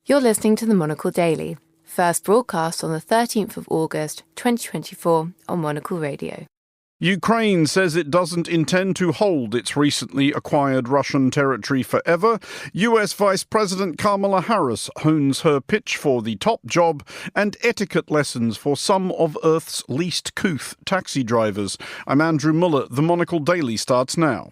You're listening to the Monocle Daily, first broadcast on the 13th of August 2024 on Monocle Radio. Ukraine says it doesn't intend to hold its recently acquired Russian territory forever. US Vice President Kamala Harris hones her pitch for the top job, and etiquette lessons for some of Earth's least couth taxi drivers. I'm Andrew Muller. The Monocle Daily starts now.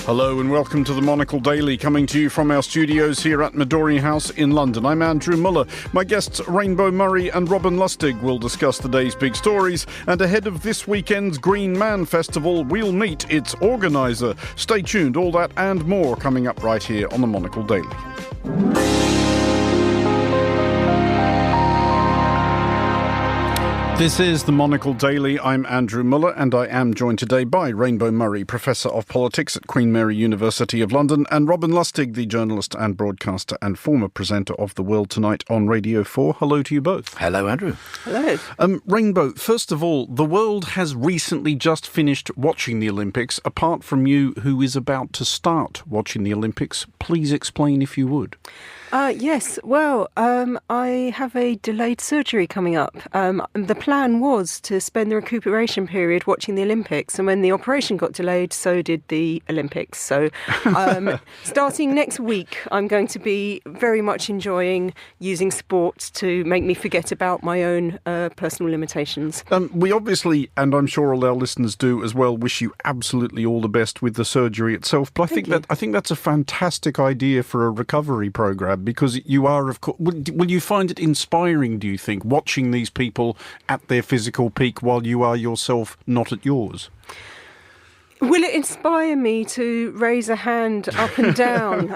Hello and welcome to the Monocle Daily, coming to you from our studios here at Midori House in London. I'm Andrew Muller. My guests Rainbow Murray and Robin Lustig will discuss the day's big stories, and ahead of this weekend's Green Man Festival, we'll meet its organiser. Stay tuned, all that and more coming up right here on the Monocle Daily. This is the Monocle Daily. I'm Andrew Muller, and I am joined today by Rainbow Murray, Professor of Politics at Queen Mary University of London, and Robin Lustig, the journalist and broadcaster and former presenter of The World Tonight on Radio 4. Hello to you both. Hello, Andrew. Hello. Rainbow, first of all, the world has recently just finished watching the Olympics. Apart from you, who is about to start watching the Olympics, please explain if you would. Yes, well, I have a delayed surgery coming up. The plan was to spend the recuperation period watching the Olympics, and when the operation got delayed, so did the Olympics. So starting next week, I'm going to be very much enjoying using sport to make me forget about my own personal limitations. We obviously, and I'm sure all our listeners do as well, wish you absolutely all the best with the surgery itself. But I think that's a fantastic idea for a recovery programme, because you are, of course, will you find it inspiring, do you think, watching these people at their physical peak while you are yourself not at yours? Will it inspire me to raise a hand up and down?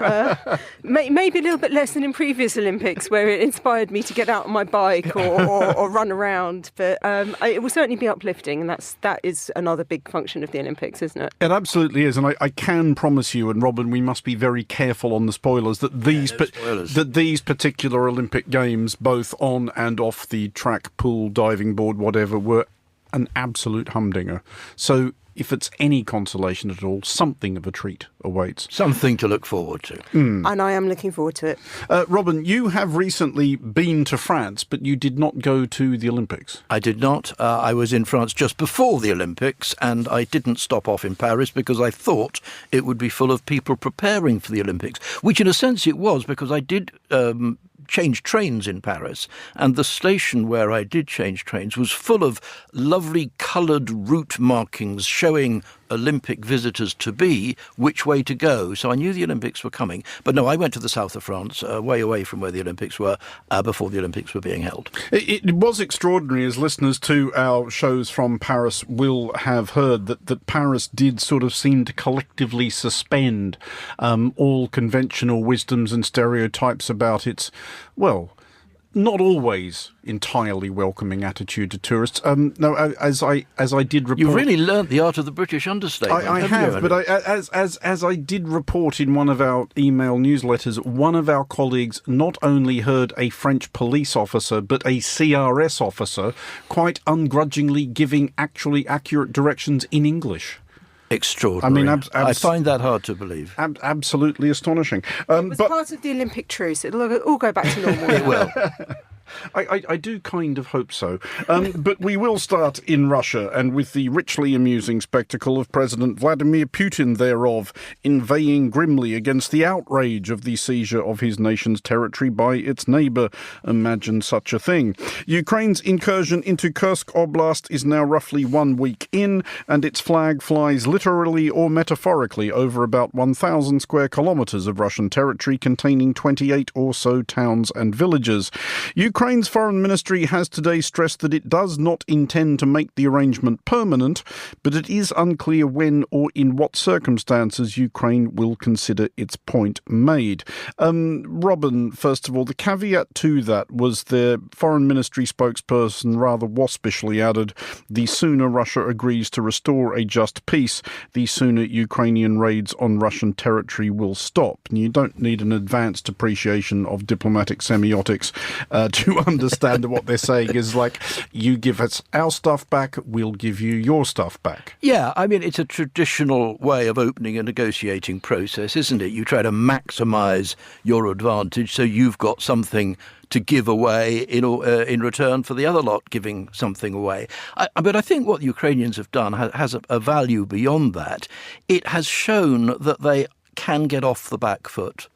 Maybe a little bit less than in previous Olympics, where it inspired me to get out on my bike or run around. But it will certainly be uplifting, and that is another big function of the Olympics, isn't it? It absolutely is, and I can promise you, and Robin, we must be very careful on the spoilers, that these particular Olympic Games, both on and off the track, pool, diving board, whatever, were an absolute humdinger. So if it's any consolation at all, something of a treat awaits. Something to look forward to. And I am looking forward to it. Robin, you have recently been to France, but you did not go to the Olympics. I did not. I was in France just before the Olympics, and I didn't stop off in Paris because I thought it would be full of people preparing for the Olympics, which in a sense it was, because I did change trains in Paris, and the station where I did change trains was full of lovely coloured route markings showing Olympic visitors to be which way to go. So I knew the Olympics were coming. But no, I went to the south of France, way away from where the Olympics were, before the Olympics were being held. It was extraordinary, as listeners to our shows from Paris will have heard, that Paris did sort of seem to collectively suspend all conventional wisdoms and stereotypes about its, well, not always entirely welcoming attitude to tourists. No, as I did report, you really learnt the art of the British understatement. I have, but as I did report in one of our email newsletters, one of our colleagues not only heard a French police officer, but a CRS officer quite ungrudgingly giving actually accurate directions in English. Extraordinary. I mean, I find that hard to believe. Absolutely astonishing. It was part of the Olympic truce. It'll all go back to normal. It will. I do kind of hope so. But we will start in Russia, and with the richly amusing spectacle of President Vladimir Putin thereof inveighing grimly against the outrage of the seizure of his nation's territory by its neighbour. Imagine such a thing. Ukraine's incursion into Kursk Oblast is now roughly 1 week in, and its flag flies literally or metaphorically over about 1,000 square kilometres of Russian territory containing 28 or so towns and villages. Ukraine's foreign ministry has today stressed that it does not intend to make the arrangement permanent, but it is unclear when or in what circumstances Ukraine will consider its point made. Robin, first of all, the caveat to that was their foreign ministry spokesperson rather waspishly added, the sooner Russia agrees to restore a just peace, the sooner Ukrainian raids on Russian territory will stop. And you don't need an advanced appreciation of diplomatic semiotics do understand that what they're saying is like, you give us our stuff back, we'll give you your stuff back. Yeah, I mean, it's a traditional way of opening a negotiating process, isn't it? You try to maximise your advantage so you've got something to give away in return for the other lot giving something away. But I think what the Ukrainians have done has a value beyond that. It has shown that they can get off the back foot.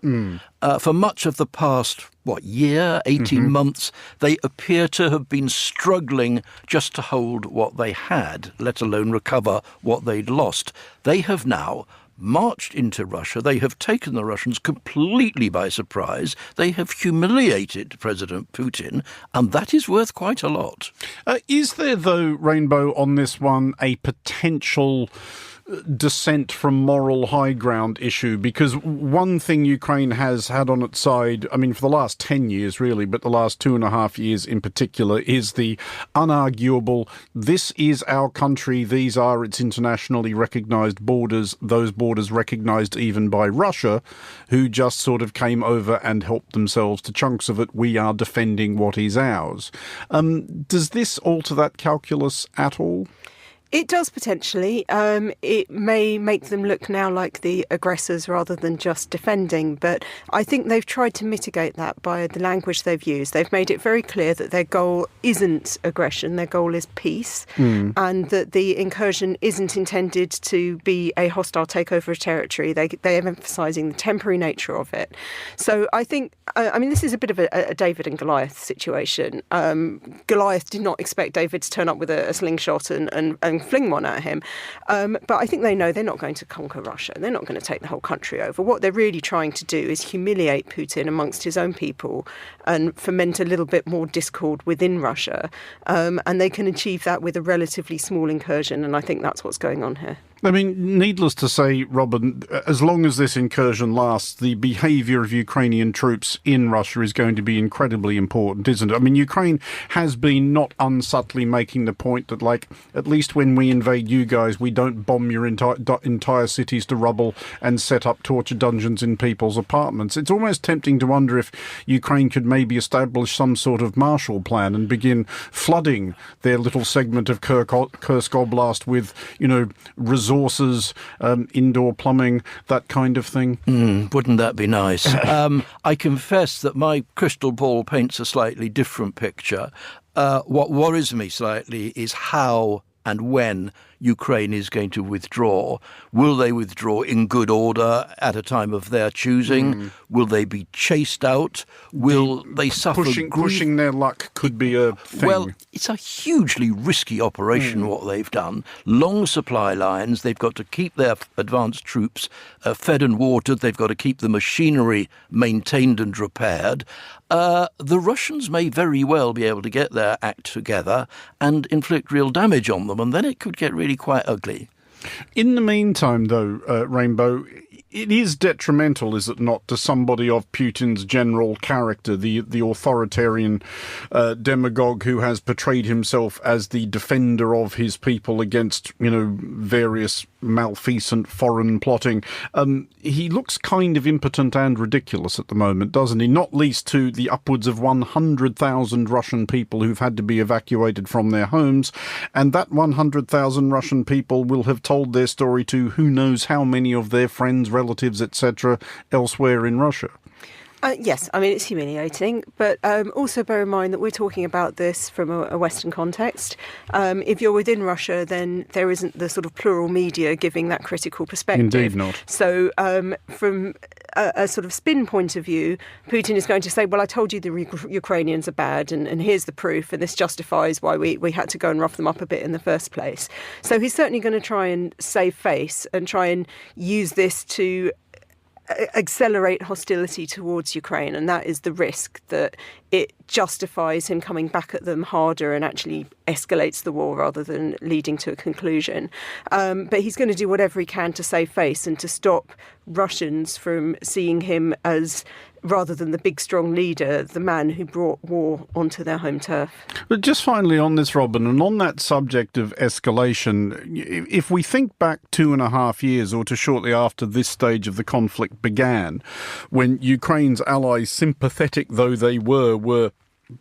For much of the past, year, 18 months, they appear to have been struggling just to hold what they had, let alone recover what they'd lost. They have now marched into Russia. They have taken the Russians completely by surprise. They have humiliated President Putin, and that is worth quite a lot. Is there, though, Rainbow, on this one, a potential descent from moral high ground issue? Because one thing Ukraine has had on its side, I mean, for the last 10 years, really, but the last 2.5 years in particular, is the unarguable, this is our country, these are its internationally recognised borders, those borders recognised even by Russia, who just sort of came over and helped themselves to chunks of it. We are defending what is ours. Does this alter that calculus at all? It does potentially. It may make them look now like the aggressors rather than just defending, but I think they've tried to mitigate that by the language they've used. They've made it very clear that their goal isn't aggression, their goal is peace, and that the incursion isn't intended to be a hostile takeover of territory. They are emphasising the temporary nature of it. So I think, this is a bit of a David and Goliath situation. Goliath did not expect David to turn up with a slingshot and fling one at him. But I think they know they're not going to conquer Russia. They're not going to take the whole country over. What they're really trying to do is humiliate Putin amongst his own people and foment a little bit more discord within Russia. And they can achieve that with a relatively small incursion. And I think that's what's going on here. I mean, needless to say, Robin, as long as this incursion lasts, the behaviour of Ukrainian troops in Russia is going to be incredibly important, isn't it? I mean, Ukraine has been not unsubtly making the point that, like, at least when we invade you guys, we don't bomb your entire cities to rubble and set up torture dungeons in people's apartments. It's almost tempting to wonder if Ukraine could maybe establish some sort of Marshall Plan and begin flooding their little segment of Kursk Oblast with, resources, indoor plumbing, that kind of thing. Wouldn't that be nice? I confess that my crystal ball paints a slightly different picture. What worries me slightly is how and when Ukraine is going to withdraw. Will they withdraw in good order at a time of their choosing? Will they be chased out? Will they suffer pushing their luck could be a thing. Well, it's a hugely risky operation, what they've done. Long supply lines. They've got to keep their advanced troops fed and watered. They've got to keep the machinery maintained and repaired. The Russians may very well be able to get their act together and inflict real damage on them, and then it could get really quite ugly. In the meantime, though, Rainbow, it is detrimental, is it not, to somebody of Putin's general character, the authoritarian demagogue who has portrayed himself as the defender of his people against, various malfeasant foreign plotting. He looks kind of impotent and ridiculous at the moment, doesn't he? Not least to the upwards of 100,000 Russian people who've had to be evacuated from their homes. And that 100,000 Russian people will have told their story to who knows how many of their friends, relatives, etc., elsewhere in Russia. Yes, it's humiliating, but also bear in mind that we're talking about this from a Western context. If you're within Russia, then there isn't the sort of plural media giving that critical perspective. Indeed not. So from a sort of spin point of view, Putin is going to say, well, I told you the Ukrainians are bad, and here's the proof, and this justifies why we had to go and rough them up a bit in the first place. So he's certainly going to try and save face and try and use this to accelerate hostility towards Ukraine, and that is the risk, that it justifies him coming back at them harder and actually escalates the war rather than leading to a conclusion. But he's going to do whatever he can to save face and to stop Russians from seeing him as, rather than the big strong leader, the man who brought war onto their home turf. But just finally on this, Robin, and on that subject of escalation, if we think back 2.5 years or to shortly after this stage of the conflict began, when Ukraine's allies, sympathetic though they were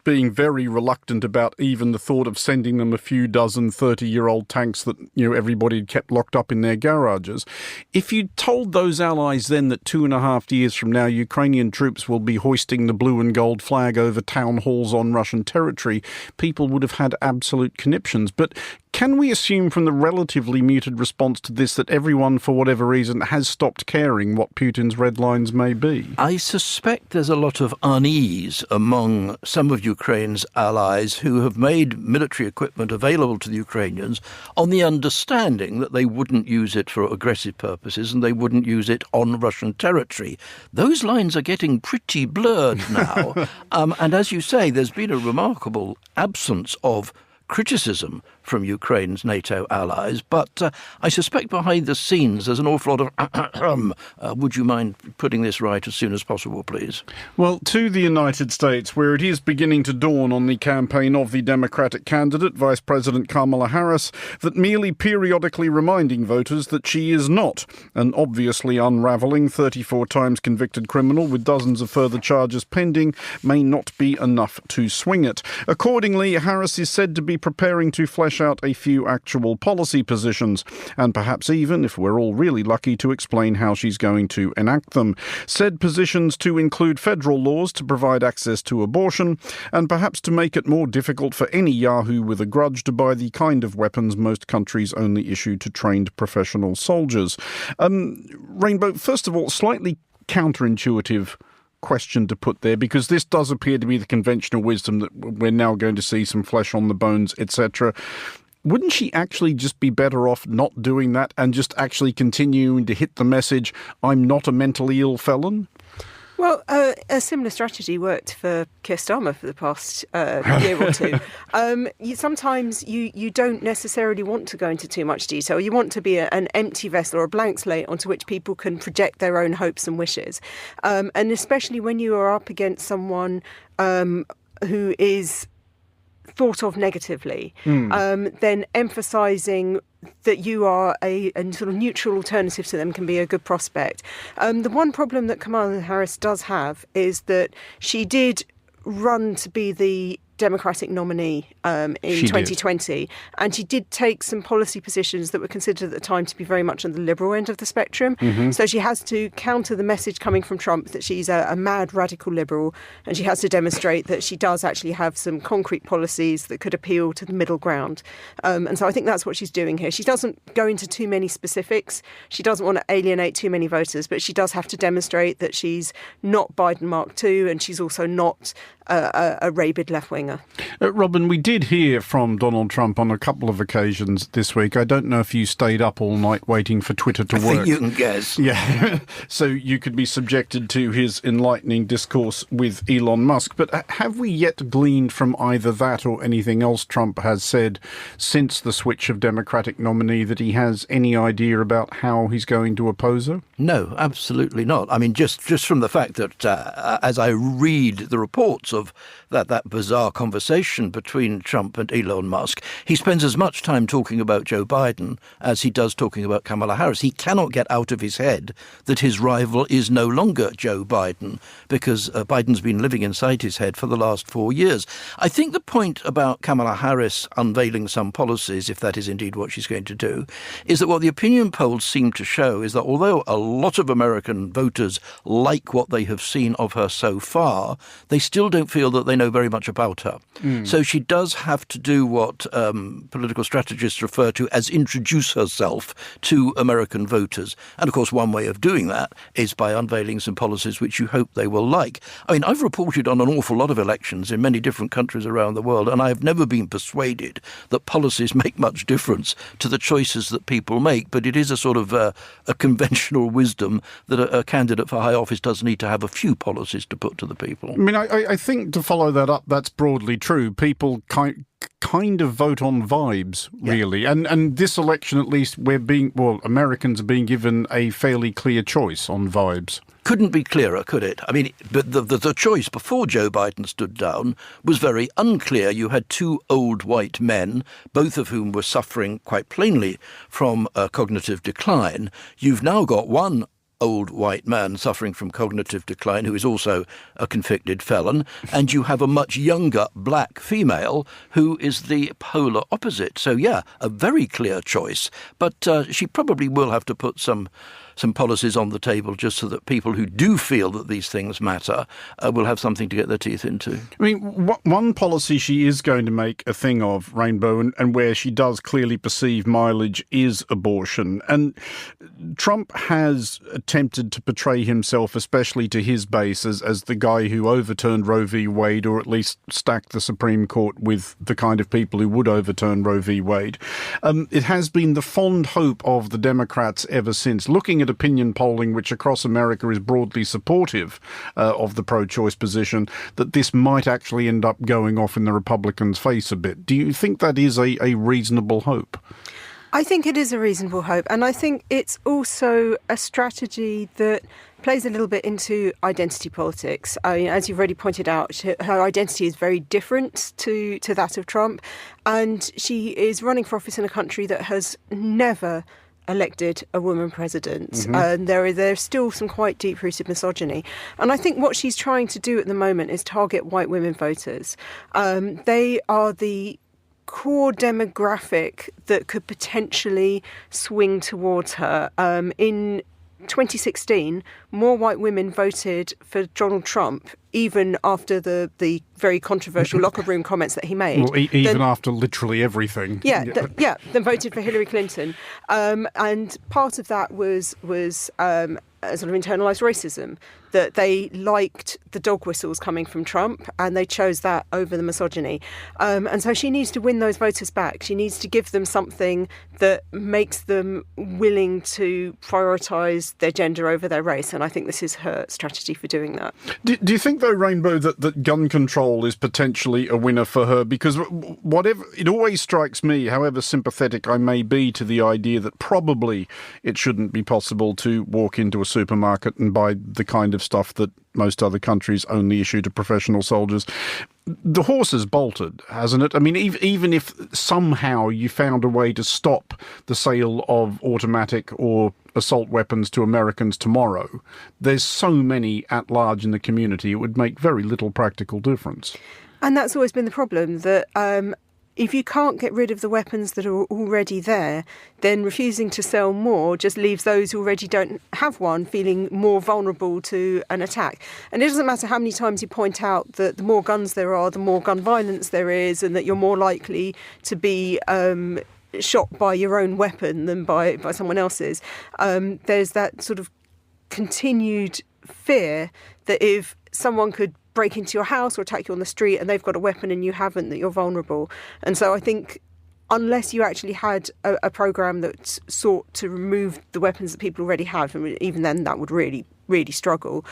being very reluctant about even the thought of sending them a few dozen 30-year-old tanks that, everybody had kept locked up in their garages. If you told those allies then that 2.5 years from now Ukrainian troops will be hoisting the blue and gold flag over town halls on Russian territory, people would have had absolute conniptions. But can we assume from the relatively muted response to this that everyone, for whatever reason, has stopped caring what Putin's red lines may be? I suspect there's a lot of unease among some of Ukraine's allies who have made military equipment available to the Ukrainians on the understanding that they wouldn't use it for aggressive purposes and they wouldn't use it on Russian territory. Those lines are getting pretty blurred now. And as you say, there's been a remarkable absence of criticism from Ukraine's NATO allies, but I suspect behind the scenes there's an awful lot of would you mind putting this right as soon as possible, please? Well, to the United States, where it is beginning to dawn on the campaign of the Democratic candidate, Vice President Kamala Harris, that merely periodically reminding voters that she is not an obviously unravelling 34 times convicted criminal with dozens of further charges pending may not be enough to swing it. Accordingly, Harris is said to be preparing to flesh out a few actual policy positions, and perhaps even, if we're all really lucky, to explain how she's going to enact them. Said positions to include federal laws to provide access to abortion, and perhaps to make it more difficult for any yahoo with a grudge to buy the kind of weapons most countries only issue to trained professional soldiers. Rainbow, first of all, slightly counterintuitive question to put there, because this does appear to be the conventional wisdom that we're now going to see some flesh on the bones, etc. Wouldn't she actually just be better off not doing that and just actually continuing to hit the message, I'm not a mentally ill felon? Well, a similar strategy worked for Keir Starmer for the past year or two. Sometimes you don't necessarily want to go into too much detail. You want to be an empty vessel or a blank slate onto which people can project their own hopes and wishes. And especially when you are up against someone who is thought of negatively, then emphasising that you are a sort of neutral alternative to them can be a good prospect. The one problem that Kamala Harris does have is that she did run to be the Democratic nominee in 2020, and she did take some policy positions that were considered at the time to be very much on the liberal end of the spectrum. So she has to counter the message coming from Trump that she's a mad radical liberal, and she has to demonstrate that she does actually have some concrete policies that could appeal to the middle ground. And so I think that's what she's doing here. She doesn't go into too many specifics. She doesn't want to alienate too many voters, but she does have to demonstrate that she's not Biden Mark II, and she's also not a rabid left-winger. Robin, we did hear from Donald Trump on a couple of occasions this week. I don't know if you stayed up all night waiting for Twitter to work. I think you can guess. Yeah, so you could be subjected to his enlightening discourse with Elon Musk. But have we yet gleaned from either that or anything else Trump has said since the switch of Democratic nominee that he has any idea about how he's going to oppose her? No, absolutely not. I mean, just from the fact that as I read the reports of that bizarre conversation between Trump and Elon Musk, he spends as much time talking about Joe Biden as he does talking about Kamala Harris. He cannot get out of his head that his rival is no longer Joe Biden, because Biden's been living inside his head for the last 4 years. I think the point about Kamala Harris unveiling some policies, if that is indeed what she's going to do, is that what the opinion polls seem to show is that although a lot of American voters like what they have seen of her so far, they still don't feel that they know very much about her. So she does have to do what political strategists refer to as introduce herself to American voters. And of course, one way of doing that is by unveiling some policies which you hope they will like. I mean, I've reported on an awful lot of elections in many different countries around the world, and I've never been persuaded that policies make much difference to the choices that people make. But it is a sort of a conventional wisdom that a candidate for high office does need to have a few policies to put to the people. I mean, I think to follow that up, that's broadly true. People kind of vote on vibes, really. Yeah. And this election, at least, Americans are being given a fairly clear choice on vibes. Couldn't be clearer, could it? I mean, but the choice before Joe Biden stood down was very unclear. You had two old white men, both of whom were suffering quite plainly from cognitive decline. You've now got one old white man suffering from cognitive decline who is also a convicted felon, and you have a much younger black female who is the polar opposite. So, yeah, a very clear choice. But she probably will have to put some policies on the table just so that people who do feel that these things matter will have something to get their teeth into. I mean, one policy she is going to make a thing of, Rainbow, and where she does clearly perceive mileage, is abortion. And Trump has attempted to portray himself, especially to his base, as the guy who overturned Roe v. Wade, or at least stacked the Supreme Court with the kind of people who would overturn Roe v. Wade. It has been the fond hope of the Democrats ever since, looking at opinion polling, which across America is broadly supportive of the pro-choice position, that this might actually end up going off in the Republicans' face a bit. Do you think that is a reasonable hope? I think it is a reasonable hope, and I think it's also a strategy that plays a little bit into identity politics. As you've already pointed out, her identity is very different to that of Trump, and she is running for office in a country that has never elected a woman president. Mm-hmm. And there's still some quite deep-rooted misogyny. And I think what she's trying to do at the moment is target white women voters. They are the core demographic that could potentially swing towards her. In 2016, more white women voted for Donald Trump, even after the very controversial locker room comments that he made. Well, even after literally everything. Then voted for Hillary Clinton. And part of that was a sort of internalised racism, that they liked the dog whistles coming from Trump and they chose that over the misogyny. And so she needs to win those voters back. She needs to give them something that makes them willing to prioritise their gender over their race. And I think this is her strategy for doing that. Do you think, though, Rainbow, that gun control is potentially a winner for her? Because whatever, it always strikes me, however sympathetic I may be to the idea that probably it shouldn't be possible to walk into a supermarket and buy the kind of stuff that most other countries only issue to professional soldiers. The horse has bolted, hasn't it? I mean, even if somehow you found a way to stop the sale of automatic or assault weapons to Americans tomorrow, there's so many at large in the community, it would make very little practical difference. And that's always been the problem, that if you can't get rid of the weapons that are already there, then refusing to sell more just leaves those who already don't have one feeling more vulnerable to an attack. And it doesn't matter how many times you point out that the more guns there are, the more gun violence there is, and that you're more likely to be shot by your own weapon than by someone else's. There's that sort of continued fear that if someone could break into your house or attack you on the street and they've got a weapon and you haven't, that you're vulnerable. And so I think unless you actually had a programme that sought to remove the weapons that people already have, and even then that would really struggle,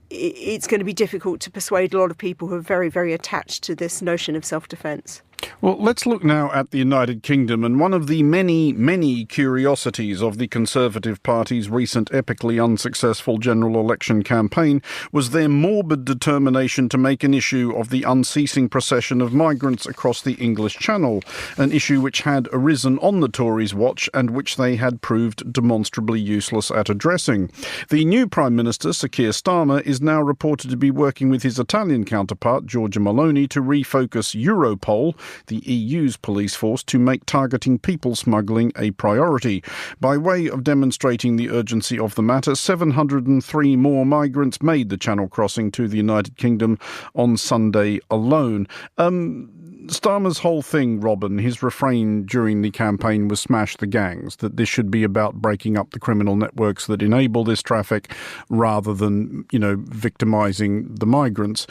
it's going to be difficult to persuade a lot of people who are very, very attached to this notion of self-defence. Well, let's look now at the United Kingdom, and one of the many, many curiosities of the Conservative Party's recent epically unsuccessful general election campaign was their morbid determination to make an issue of the unceasing procession of migrants across the English Channel, an issue which had arisen on the Tories' watch and which they had proved demonstrably useless at addressing. The new Prime Minister, Sir Keir Starmer, is now reported to be working with his Italian counterpart, Giorgia Meloni, to refocus Europol, the EU's police force, to make targeting people smuggling a priority. By way of demonstrating the urgency of the matter, 703 more migrants made the Channel crossing to the United Kingdom on Sunday alone. Starmer's whole thing, Robin, his refrain during the campaign was smash the gangs, that this should be about breaking up the criminal networks that enable this traffic rather than, victimising the migrants.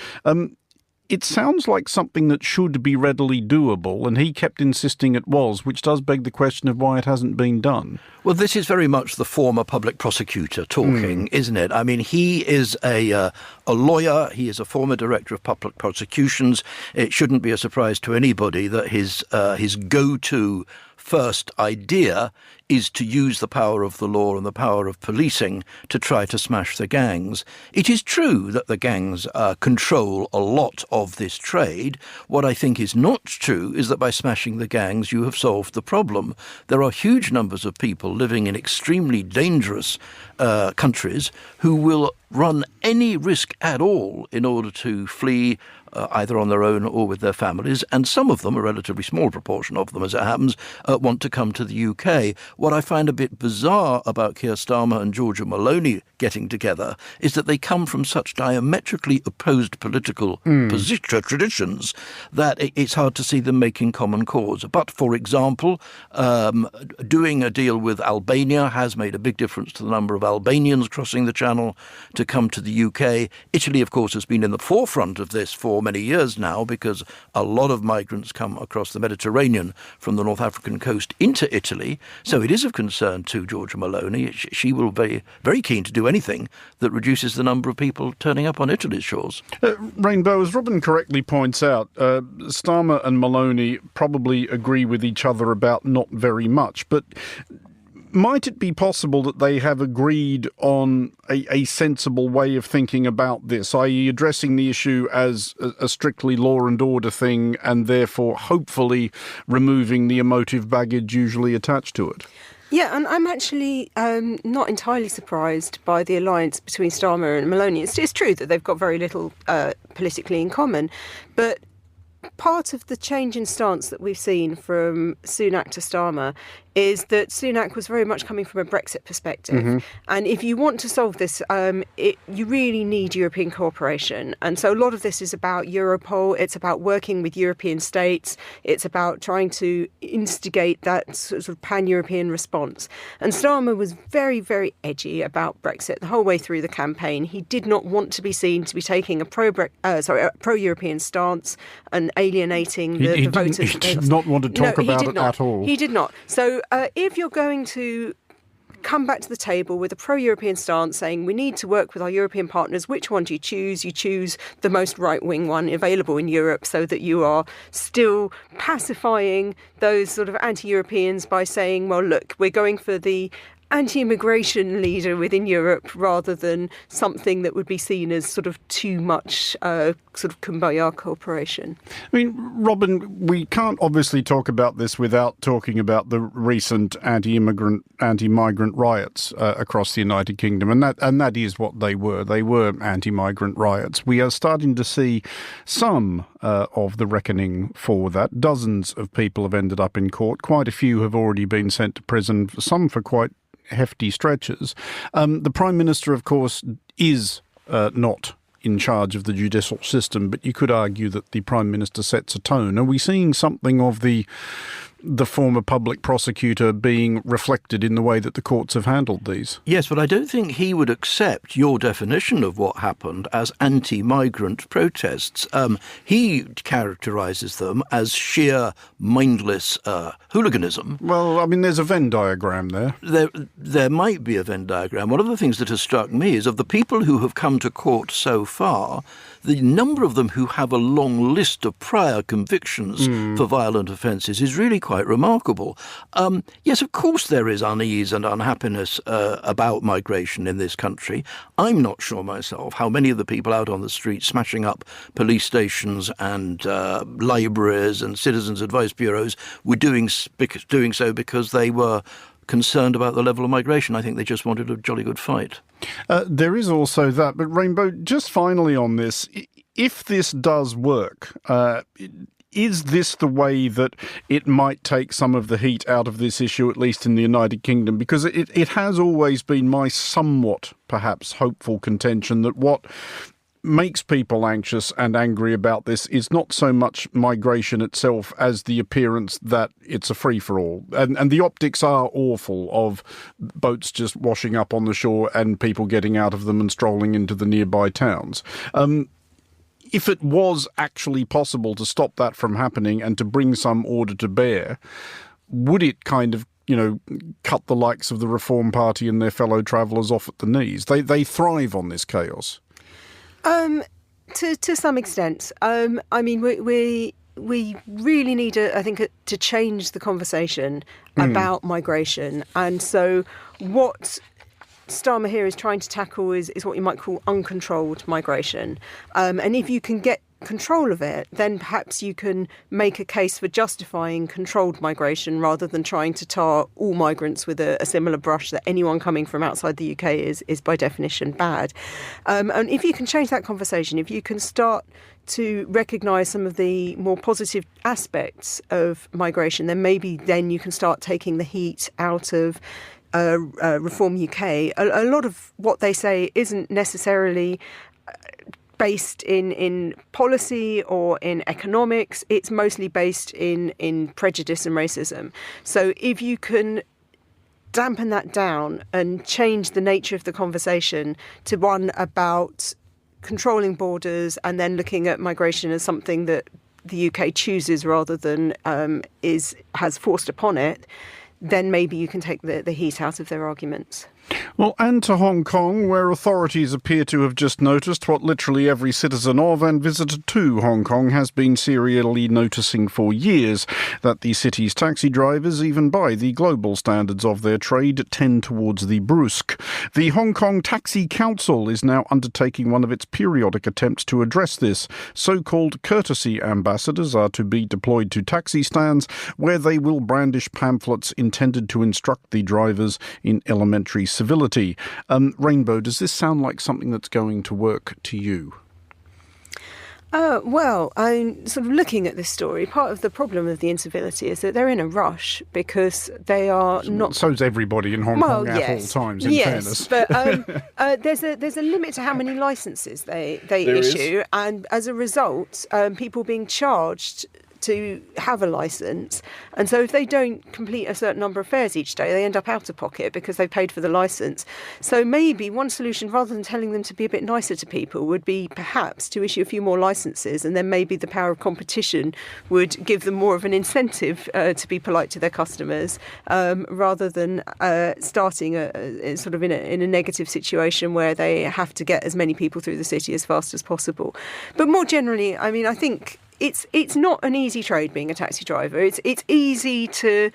It sounds like something that should be readily doable, and he kept insisting it was, which does beg the question of why it hasn't been done. Well, this is very much the former public prosecutor talking, isn't it? I mean, he is a lawyer. He is a former director of public prosecutions. It shouldn't be a surprise to anybody that his go-to first idea is to use the power of the law and the power of policing to try to smash the gangs. It is true that the gangs control a lot of this trade. What I think is not true is that by smashing the gangs you have solved the problem. There are huge numbers of people living in extremely dangerous countries who will run any risk at all in order to flee either on their own or with their families, and some of them, a relatively small proportion of them as it happens, want to come to the UK. What I find a bit bizarre about Keir Starmer and Giorgia Meloni getting together is that they come from such diametrically opposed political traditions that it's hard to see them making common cause. But, for example, doing a deal with Albania has made a big difference to the number of Albanians crossing the Channel to come to the UK. Italy, of course, has been in the forefront of this for many years now because a lot of migrants come across the Mediterranean from the North African coast into Italy. So it is of concern to Giorgia Meloni. She will be very keen to do anything that reduces the number of people turning up on Italy's shores. Rainbow, as Robin correctly points out, Starmer and Meloni probably agree with each other about not very much, but might it be possible that they have agreed on a sensible way of thinking about this, i.e. addressing the issue as a strictly law and order thing and therefore hopefully removing the emotive baggage usually attached to it? Yeah, and I'm actually not entirely surprised by the alliance between Starmer and Meloni. It's true that they've got very little politically in common, but part of the change in stance that we've seen from Sunak to Starmer is that Sunak was very much coming from a Brexit perspective. Mm-hmm. And if you want to solve this, you really need European cooperation. And so a lot of this is about Europol. It's about working with European states. It's about trying to instigate that sort of pan-European response. And Starmer was very, very edgy about Brexit the whole way through the campaign. He did not want to be seen to be taking a pro-European stance and alienating the voters. He did not want to talk about it at all. He did not. So if you're going to come back to the table with a pro-European stance saying we need to work with our European partners, which one do you choose? You choose the most right-wing one available in Europe so that you are still pacifying those sort of anti-Europeans by saying, well, look, we're going for the anti-immigration leader within Europe rather than something that would be seen as sort of too much sort of kumbaya cooperation. I mean, Robin, we can't obviously talk about this without talking about the recent anti-migrant riots across the United Kingdom, and that is what they were. They were anti-migrant riots. We are starting to see some of the reckoning for that. Dozens of people have ended up in court. Quite a few have already been sent to prison, some for quite hefty stretches. The Prime Minister, of course, is not in charge of the judicial system, but you could argue that the Prime Minister sets a tone. Are we seeing something of the former public prosecutor being reflected in the way that the courts have handled these? Yes, but I don't think he would accept your definition of what happened as anti-migrant protests. He characterises them as sheer mindless hooliganism. Well, I mean, there's a Venn diagram there. There might be a Venn diagram. One of the things that has struck me is of the people who have come to court so far, the number of them who have a long list of prior convictions for violent offences is really quite remarkable. Yes, of course there is unease and unhappiness about migration in this country. I'm not sure myself how many of the people out on the street smashing up police stations and libraries and citizens' advice bureaus were doing so because they were concerned about the level of migration. I think they just wanted a jolly good fight. There is also that. But Rainbow, just finally on this, if this does work, is this the way that it might take some of the heat out of this issue, at least in the United Kingdom? Because it has always been my somewhat, perhaps, hopeful contention that what makes people anxious and angry about this is not so much migration itself as the appearance that it's a free-for-all. And the optics are awful of boats just washing up on the shore and people getting out of them and strolling into the nearby towns. If it was actually possible to stop that from happening and to bring some order to bear, would it kind of cut the likes of the Reform Party and their fellow travellers off at the knees? They thrive on this chaos. To some extent. I mean, we we really need, to change the conversation about migration. And so what Starmer here is trying to tackle is what you might call uncontrolled migration. And if you can get control of it, then perhaps you can make a case for justifying controlled migration rather than trying to tar all migrants with a similar brush that anyone coming from outside the UK is by definition bad. And if you can change that conversation, if you can start to recognise some of the more positive aspects of migration, then maybe then you can start taking the heat out of Reform UK. A lot of what they say isn't necessarily based in policy or in economics. It's mostly based in prejudice and racism. So if you can dampen that down and change the nature of the conversation to one about controlling borders and then looking at migration as something that the UK chooses rather than has forced upon it, then maybe you can take the heat out of their arguments. Well, and to Hong Kong, where authorities appear to have just noticed what literally every citizen of and visitor to Hong Kong has been serially noticing for years, that the city's taxi drivers, even by the global standards of their trade, tend towards the brusque. The Hong Kong Taxi Council is now undertaking one of its periodic attempts to address this. So-called courtesy ambassadors are to be deployed to taxi stands, where they will brandish pamphlets intended to instruct the drivers in elementary civility. Rainbow, does this sound like something that's going to work to you? Well, I'm sort of looking at this story. Part of the problem of the incivility is that they're in a rush because they are not... So's everybody in Hong Kong at all times, in fairness. But there's a limit to how many licences they issue. And as a result, people being charged to have a licence, and so if they don't complete a certain number of fares each day, they end up out of pocket because they've paid for the licence. So maybe one solution, rather than telling them to be a bit nicer to people, would be perhaps to issue a few more licences, and then maybe the power of competition would give them more of an incentive to be polite to their customers, rather than starting sort of in a negative situation where they have to get as many people through the city as fast as possible. But more generally, I mean, I think it's not an easy trade being a taxi driver. It's easy to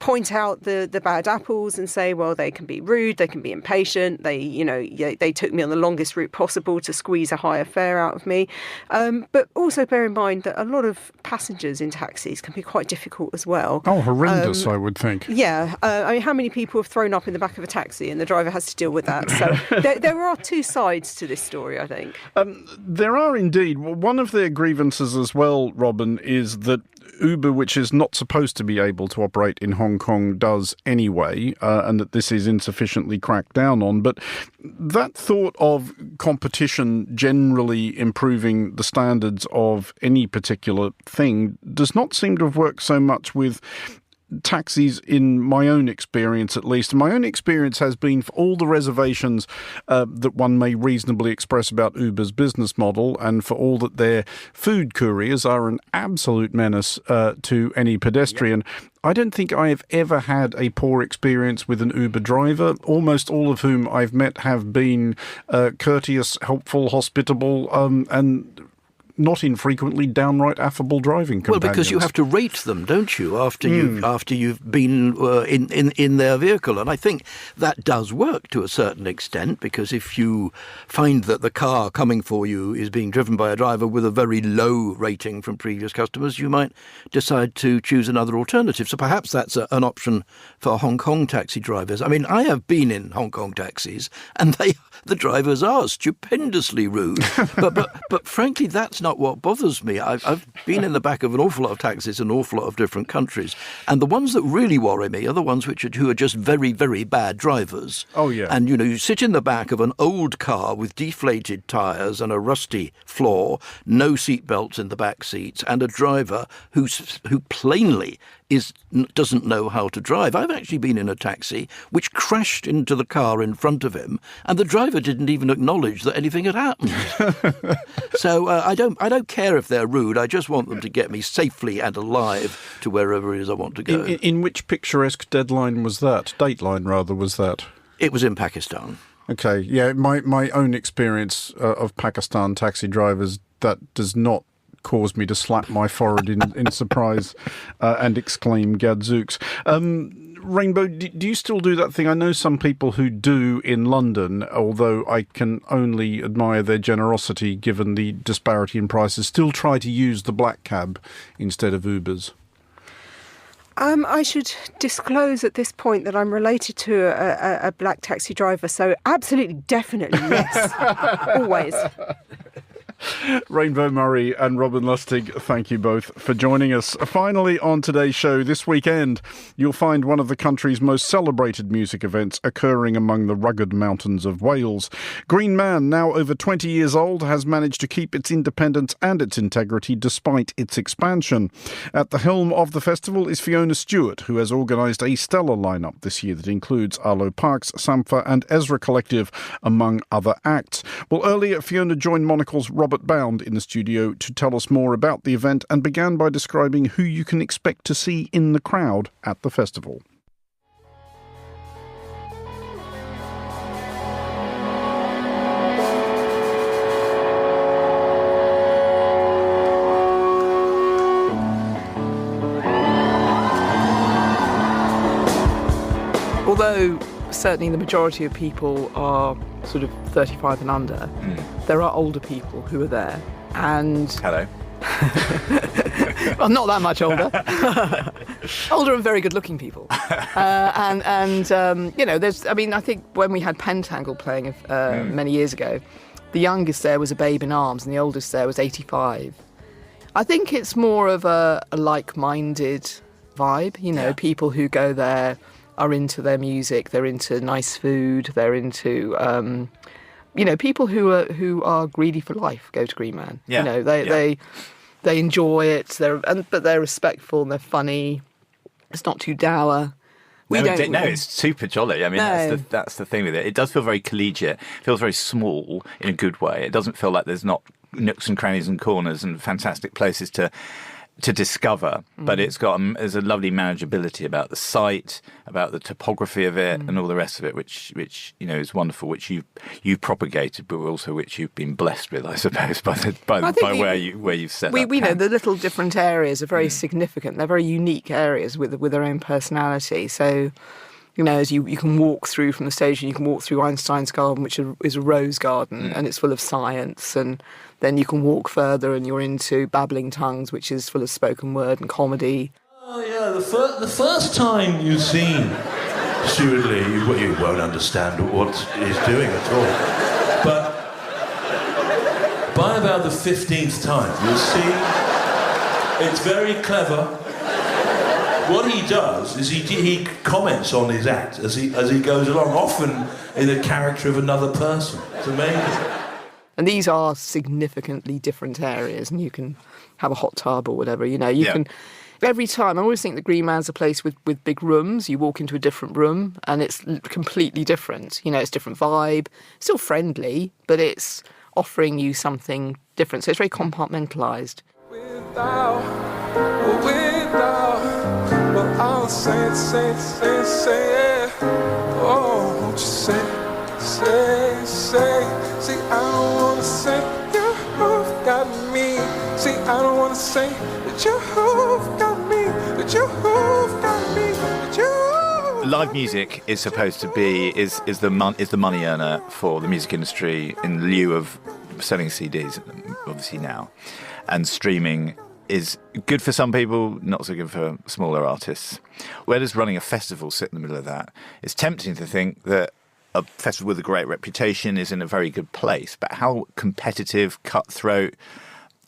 point out the bad apples and say, well, they can be rude, they can be impatient, they took me on the longest route possible to squeeze a higher fare out of me. But also bear in mind that a lot of passengers in taxis can be quite difficult as well. Oh, horrendous, I would think. Yeah. I mean, how many people have thrown up in the back of a taxi and the driver has to deal with that? So there are two sides to this story, I think. There are indeed. One of their grievances as well, Robin, is that Uber, which is not supposed to be able to operate in Hong Kong, does anyway, and that this is insufficiently cracked down on. But that thought of competition generally improving the standards of any particular thing does not seem to have worked so much with taxis, in my own experience at least. My own experience has been, for all the reservations that one may reasonably express about Uber's business model, and for all that their food couriers are an absolute menace to any pedestrian, I don't think I have ever had a poor experience with an Uber driver. Almost all of whom I've met have been courteous, helpful, hospitable, and not infrequently downright affable driving companions. Well, because you have to rate them, don't you, after you've been in their vehicle. And I think that does work to a certain extent, because if you find that the car coming for you is being driven by a driver with a very low rating from previous customers, you might decide to choose another alternative. So perhaps that's an option for Hong Kong taxi drivers. I mean, I have been in Hong Kong taxis, and the drivers are stupendously rude. but frankly, that's not what bothers me. I've been in the back of an awful lot of taxis in an awful lot of different countries, and the ones that really worry me are the ones who are just very, very bad drivers. Oh, yeah. And, you sit in the back of an old car with deflated tyres and a rusty floor, no seat belts in the back seats, and a driver who plainly doesn't know how to drive. I've actually been in a taxi which crashed into the car in front of him, and the driver didn't even acknowledge that anything had happened. So I don't care if they're rude. I just want them to get me safely and alive to wherever it is I want to go. In which picturesque dateline was that? It was in Pakistan. Okay, yeah, my own experience of Pakistan taxi drivers, that does not caused me to slap my forehead in surprise and exclaim "Gadzooks." Rainbow, do you still do that thing? I know some people who do in London, although I can only admire their generosity given the disparity in prices, still try to use the black cab instead of Ubers. I should disclose at this point that I'm related to a black taxi driver, so absolutely, definitely, yes. Always. Rainbow Murray and Robin Lustig, thank you both for joining us. Finally, on today's show, this weekend, you'll find one of the country's most celebrated music events occurring among the rugged mountains of Wales. Green Man, now over 20 years old, has managed to keep its independence and its integrity despite its expansion. At the helm of the festival is Fiona Stewart, who has organised a stellar lineup this year that includes Arlo Parks, Sampha and Ezra Collective, among other acts. Well, earlier, Fiona joined Monocle's Robert Bound in the studio to tell us more about the event and began by describing who you can expect to see in the crowd at the festival. Although certainly the majority of people are sort of 35 and under, there are older people who are there. And hello. Well, not that much older. Older and very good-looking people. You know, I think when we had Pentangle playing many years ago, the youngest there was a babe in arms and the oldest there was 85. I think it's more of a like-minded vibe, you know, people who go there are into their music, they're into nice food, they're into, you know, people who are greedy for life go to Green Man. Yeah. You know, they enjoy it, but they're respectful and they're funny. It's not too dour. No, it's super jolly. I mean, that's the thing with it. It does feel very collegiate. It feels very small in a good way. It doesn't feel like there's not nooks and crannies and corners and fantastic places to discover, but there's a lovely manageability about the site, about the topography of it, and all the rest of it, which you know is wonderful. Which you've propagated, but also which you've been blessed with, I suppose, by where you've set up. We know the little different areas are very significant. They're very unique areas with their own personality. So, you know, as you can walk through from the station, you can walk through Einstein's garden, which is a rose garden, and it's full of science, and then you can walk further and you're into Babbling Tongues, which is full of spoken word and comedy. Oh yeah, the first time you've seen Stuart Lee, you won't understand what he's doing at all. But by about the 15th time, you'll see it's very clever. What he does is he comments on his act as he goes along, often in the character of another person. It's amazing. And these are significantly different areas, and you can have a hot tub or whatever, you know. You can. Every time, I always think the Green Man's a place with big rooms. You walk into a different room, and it's completely different. You know, it's a different vibe. Still friendly, but it's offering you something different. So it's very compartmentalised. Without, well, I'll say it. Oh, won't you say it? See, I don't wanna say you've got me. See, I don't wanna say that you've got me, that you've got me, that you. Live music is supposed to be is the money earner for the music industry in lieu of selling CDs, obviously now, and streaming is good for some people, not so good for smaller artists. Where does running a festival sit in the middle of that? It's tempting to think that a festival with a great reputation is in a very good place, but how competitive, cutthroat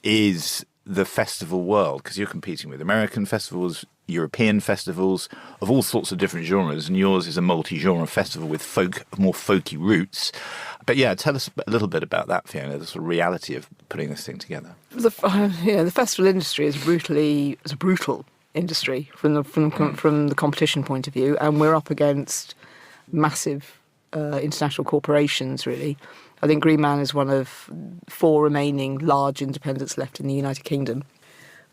is the festival world? Because you're competing with American festivals, European festivals of all sorts of different genres, and yours is a multi-genre festival with more folky roots. But yeah, tell us a little bit about that, Fiona, the sort of reality of putting this thing together. The festival industry is a brutal industry from the competition point of view, and we're up against massive international corporations, really. I think Green Man is one of 4 remaining large independents left in the United Kingdom.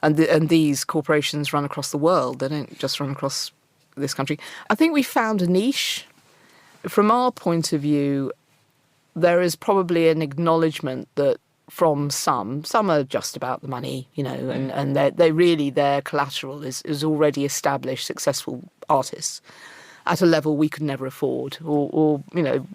And these corporations run across the world. They don't just run across this country. I think we found a niche. From our point of view, there is probably an acknowledgement that from some. Some are just about the money, and they really, their collateral is already established, successful artists at a level we could never afford, or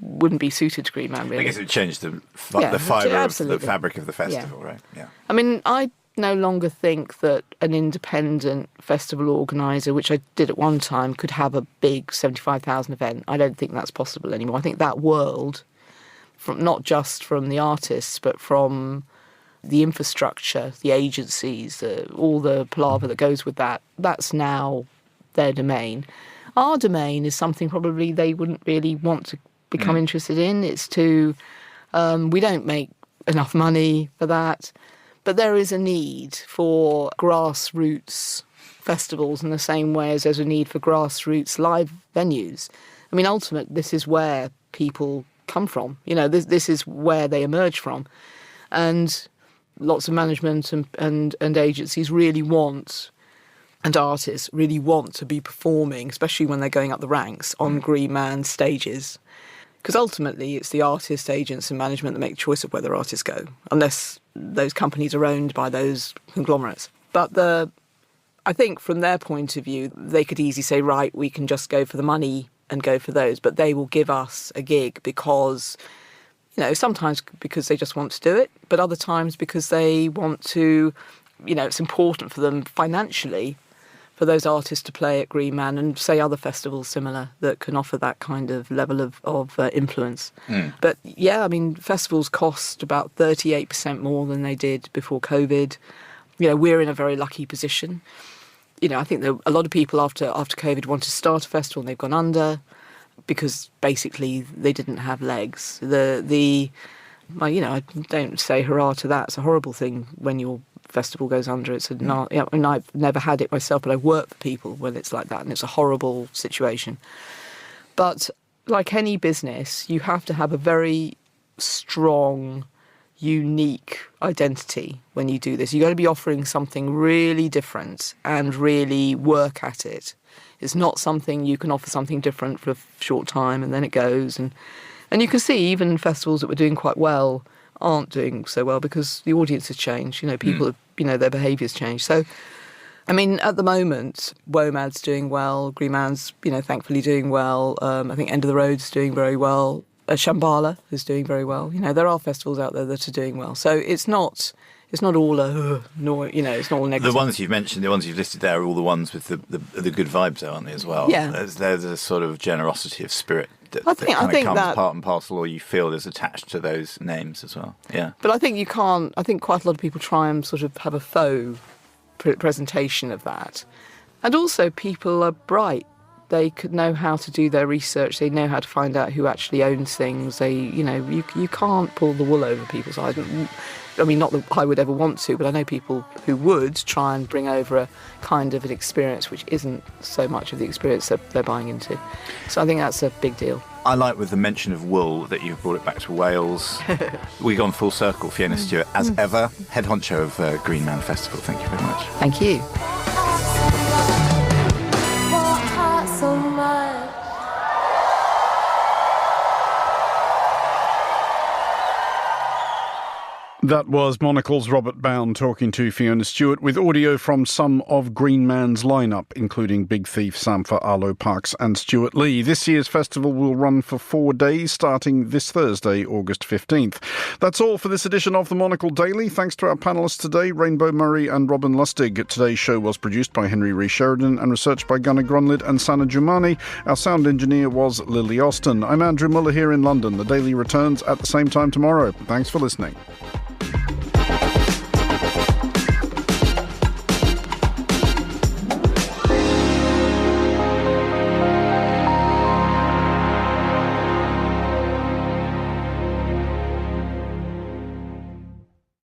wouldn't be suited to Green Man, really. I guess it would change the fibre of the fabric of the festival, right? Yeah. I mean, I no longer think that an independent festival organiser, which I did at one time, could have a big 75,000 event. I don't think that's possible anymore. I think that world, from not just from the artists, but from the infrastructure, the agencies, all the palaver that goes with that, that's now their domain. Our domain is something probably they wouldn't really want to become interested in. It's we don't make enough money for that, but there is a need for grassroots festivals in the same way as there's a need for grassroots live venues. I mean, ultimately, this is where people come from. This is where they emerge from. And lots of management and agencies really want, and artists really want to be performing, especially when they're going up the ranks, on Green Man stages. Because ultimately it's the artists, agents and management that make the choice of where their artists go, unless those companies are owned by those conglomerates. But I think from their point of view, they could easily say, right, we can just go for the money and go for those, but they will give us a gig because, sometimes because they just want to do it, but other times because they want to, it's important for them financially for those artists to play at Green Man and, say, other festivals similar that can offer that kind of level of influence. But, yeah, I mean, festivals cost about 38% more than they did before COVID. We're in a very lucky position. I think that a lot of people after COVID want to start a festival and they've gone under because basically they didn't have legs. I don't say hurrah to that. It's a horrible thing when your festival goes under. And I've never had it myself, but I work for people when it's like that, and it's a horrible situation. But like any business, you have to have a very strong, unique identity when you do this. You've got to be offering something really different and really work at it. It's not something you can offer something different for a short time and then it goes. And you can see even festivals that were doing quite well aren't doing so well because the audience has changed. People have, their behaviour's changed. So, I mean, at the moment, WOMAD's doing well, Green Man's, thankfully doing well. I think End of the Road's doing very well. Shambhala is doing very well. There are festivals out there that are doing well. So it's not all it's not all negative. The ones you've mentioned, the ones you've listed there are all the ones with the good vibes, aren't they, as well? Yeah. There's a sort of generosity of spirit that comes part and parcel, or you feel is attached to those names as well. Yeah. But I think I think quite a lot of people try and sort of have a faux presentation of that. And also people are bright. They could know how to do their research. They know how to find out who actually owns things. You can't pull the wool over people's eyes. I mean, not that I would ever want to, but I know people who would try and bring over a kind of an experience which isn't so much of the experience that they're buying into. So I think that's a big deal. I like with the mention of wool that you've brought it back to Wales. We've gone full circle. Fiona Stewart, as ever, head honcho of Green Man Festival. Thank you very much. Thank you. That was Monocle's Robert Bound talking to Fiona Stewart with audio from some of Green Man's lineup, including Big Thief, Sampha, Arlo Parks and Stuart Lee. This year's festival will run for 4 days, starting this Thursday, August 15th. That's all for this edition of the Monocle Daily. Thanks to our panellists today, Rainbow Murray and Robin Lustig. Today's show was produced by Henry Rhys Sheridan and researched by Gunnar Grunlid and Sana Jumani. Our sound engineer was Lily Austin. I'm Andrew Muller here in London. The Daily returns at the same time tomorrow. Thanks for listening.